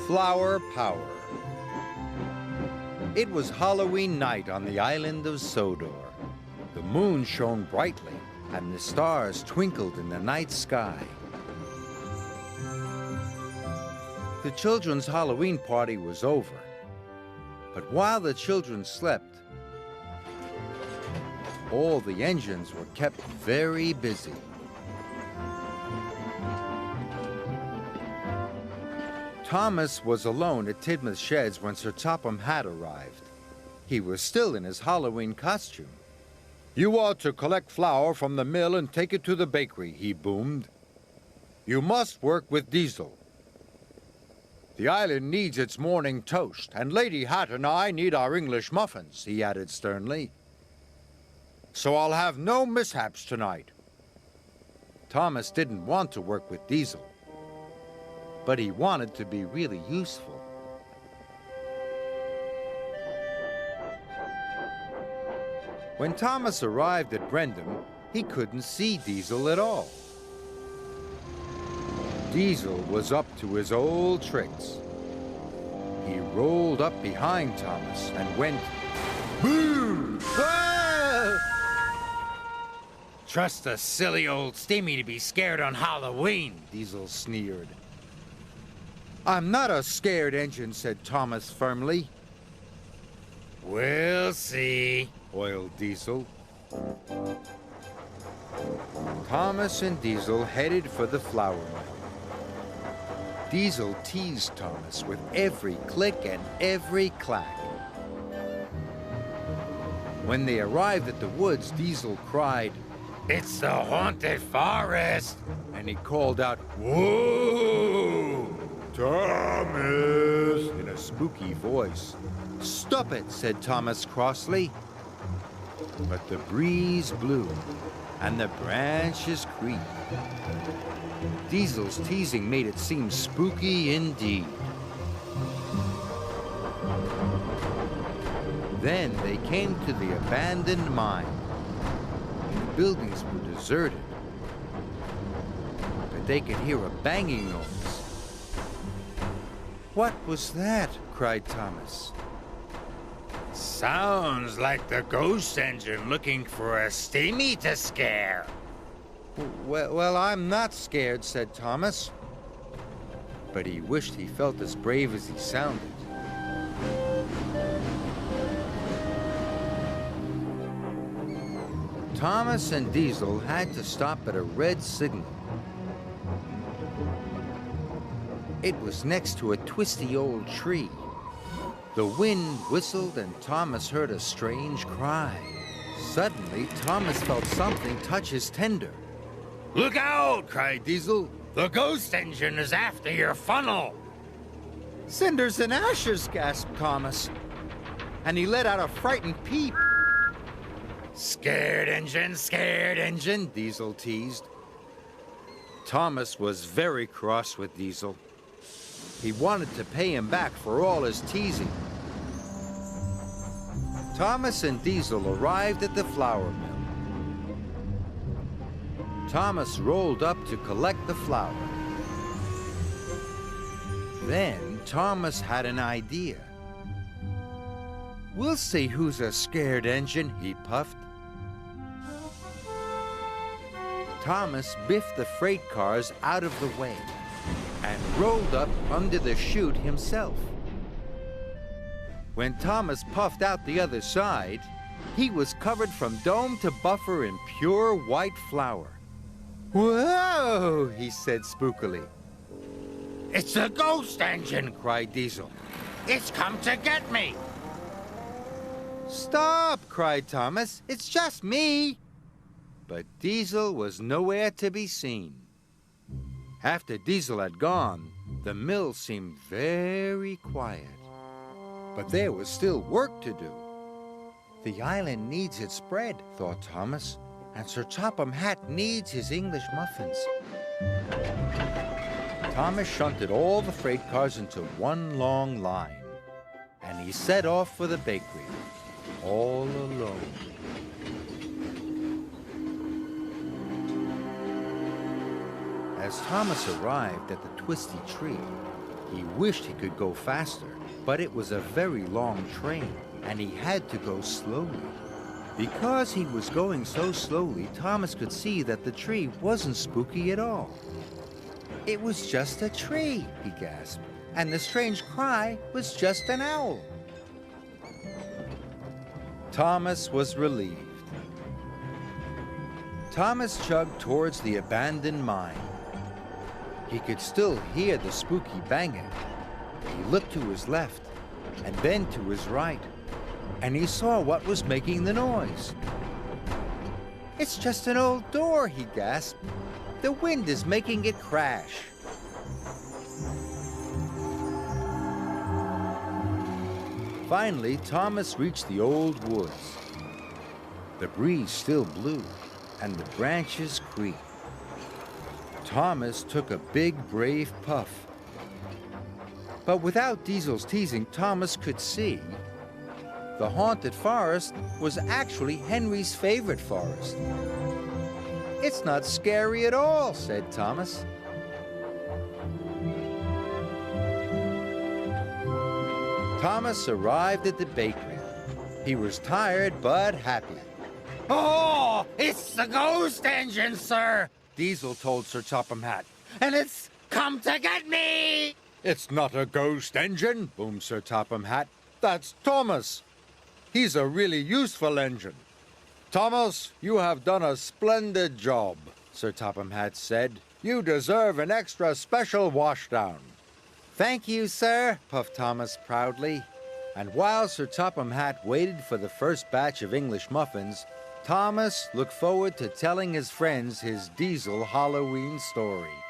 Flower Power. It was Halloween night on the island of Sodor. The moon shone brightly, and the stars twinkled in the night sky. The children's Halloween party was over. But while the children slept, all the engines were kept very busy. Thomas was alone at Tidmouth Sheds when Sir Topham Hatt arrived. He was still in his Halloween costume. "You ought to collect flour from the mill and take it to the bakery," he boomed. "You must work with Diesel. The island needs its morning toast, and Lady Hatt and I need our English muffins," he added sternly. "So I'll have no mishaps tonight." Thomas didn't want to work with Diesel, but he wanted to be really useful. When Thomas arrived at Brendam, he couldn't see Diesel at all. Diesel was up to his old tricks. He rolled up behind Thomas and went, "Boo! Ah!" "Trust a silly old steamy to be scared on Halloween," Diesel sneered. "I'm not a scared engine," said Thomas firmly. "We'll see," oiled Diesel. Thomas and Diesel headed for the flour mill. Diesel teased Thomas with every click and every clack. When they arrived at the woods, Diesel cried, "It's the haunted forest!" And he called out, "Whoa! Thomas!" in a spooky voice. "Stop it," said Thomas crossly. But the breeze blew, and the branches creaked. Diesel's teasing made it seem spooky indeed. Then they came to the abandoned mine. The buildings were deserted, but they could hear a banging noise. "What was that?" cried Thomas. "Sounds like the ghost engine looking for a steamy to scare." Well, I'm not scared," said Thomas. But he wished he felt as brave as he sounded. Thomas and Diesel had to stop at a red signal. It was next to a twisty old tree. The wind whistled and Thomas heard a strange cry. Suddenly, Thomas felt something touch his tender. "Look out!" cried Diesel. "The ghost engine is after your funnel." "Cinders and ashes!" gasped Thomas. And he let out a frightened peep. Scared engine," Diesel teased. Thomas was very cross with Diesel. He wanted to pay him back for all his teasing. Thomas and Diesel arrived at the flour mill. Thomas rolled up to collect the flour. Then Thomas had an idea. "We'll see who's a scared engine," he puffed. Thomas biffed the freight cars out of the way and rolled up under the chute himself. When Thomas puffed out the other side, he was covered from dome to buffer in pure white flour. "Whoa!" he said spookily. "It's the ghost engine!" cried Diesel. "It's come to get me!" "Stop!" cried Thomas. "It's just me!" But Diesel was nowhere to be seen. After Diesel had gone, the mill seemed very quiet. But there was still work to do. "The island needs its bread," thought Thomas, "and Sir Topham Hatt needs his English muffins." Thomas shunted all the freight cars into one long line, and he set off for the bakery, all alone. As Thomas arrived at the twisty tree, He wished he could go faster, but it was a very long train, and he had to go slowly. Because he was going so slowly, Thomas could see that the tree wasn't spooky at all. It was just a tree, he gasped, and the strange cry was just an owl. Thomas was relieved. Thomas chugged towards the abandoned mine. He could still hear the spooky banging. He looked to his left and then to his right, and he saw what was making the noise. It's just an old door, he gasped. The wind is making it crash. Finally, Thomas reached the old woods. The breeze still blew, and the branches creaked. Thomas took a big, brave puff. But without Diesel's teasing, Thomas could see the haunted forest was actually Henry's favorite forest. It's not scary at all, said Thomas. Thomas arrived at the bakery. He was tired but happy. Oh, it's the ghost engine, sir, Diesel told Sir Topham Hatt. and it's come to get me. It's not a ghost engine, boomed Sir Topham Hatt. That's Thomas. He's a really useful engine. Thomas, you have done a splendid job, Sir Topham Hatt said. You deserve an extra special washdown. Thank you, sir, puffed Thomas proudly. And while Sir Topham Hatt waited for the first batch of English muffins, Thomas looked forward to telling his friends his Diesel Halloween story.